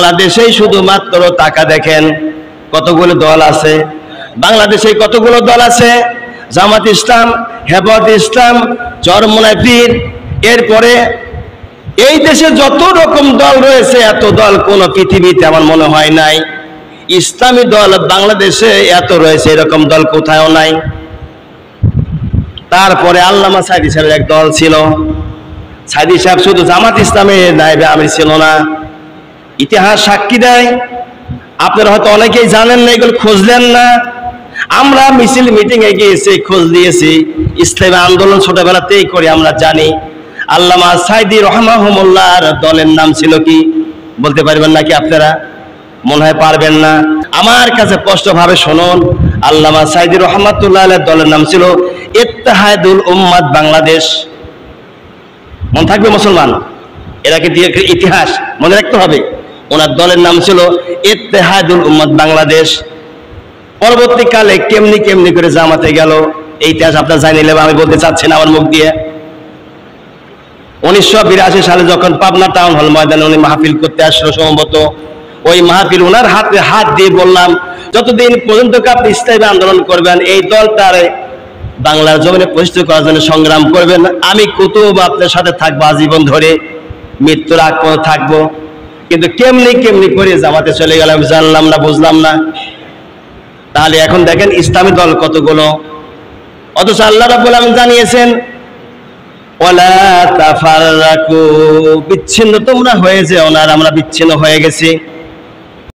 বাংলাদেশেই শুধুমাত্র টাকা দেখেন কতগুলো দল আছে, বাংলাদেশে কতগুলো দল আছে, জামাত ইসলাম, হেফাজত ইসলাম, চরমোনাই পীর, এরপরে এই দেশে যত রকম দল রয়েছে এত দল কোন পৃথিবীতে আমার মনে হয় নাই। ইসলামী দল বাংলাদেশে এত রয়েছে এরকম দল কোথাও নাই। তারপরে আল্লামা সাইদি সাহেবের এক দল ছিল। সাইদি সাহেব শুধু জামাত ইসলামের নায়েবে আমির ছিল না, ইতিহাস সাক্ষী দেয়। আপনারা হয়তো অনেকেই জানেন না, এগুলো খুঁজলেন না। আমরা মিছিল মিটিং এ গিয়েছি, খোঁজ দিয়েছি, ইসলামী আন্দোলন ছোটবেলাতেই করি, আমরা জানি। আল্লামা সাইদি রহমাহুমুল্লাহর দলের নাম ছিল কি বলতে পারবেন নাকি আপনারা? মনে হয় পারবেন না। আমার কাছে স্পষ্টভাবে শুনুন, আল্লামা সাইদি রহমাতুল্লাহ আলাইহির দলের নাম ছিল ইত্তেহাদুল উম্মাত বাংলাদেশ। মনে থাকবে মুসলমান, এরা কি ইতিহাস মনে রাখতে হবে। ওনার দলের নাম ছিল ইত্তেহাদুল উম্মাত বাংলাদেশ। পরবর্তীকালে কেমনি কেমনি করে জামাতে গেল এই ইতিহাস আপনারা জানিয়ে নেবেন, আমি বলতে চাচ্ছি না আমার মুখ দিয়ে। 1982 সালে যখন পাবনা টাউন হল ময়দানে উনি মাহফিল করতে আসলো, সম্ভবত ওই মাহফিল ওনার হাতে হাত দিয়ে বললাম, যতদিন পর্যন্ত আপনি ইসলামী আন্দোলন করবেন, এই দলটারে বাংলার জমিনে প্রতিষ্ঠিত করার জন্য সংগ্রাম করবেন, আমি কুতুব আপনার সাথে থাকবো আজীবন ধরে, মৃত্যুর আগ পর্যন্ত থাকবো। কিন্তু কেমনি কেমনি করে জামাতে চলে গেলাম, জানলাম না, বুঝলাম না। তাহলে এখন দেখেন ইসলামী দল কতগুলো, অথচ আল্লাহ রাব্বুল আলামিন জানিয়েছেন ওয়ালা তাফাররাকু, বিচ্ছিন্ন তোমরা হয়ে যেও না, আমরা বিচ্ছিন্ন হয়ে গেছি।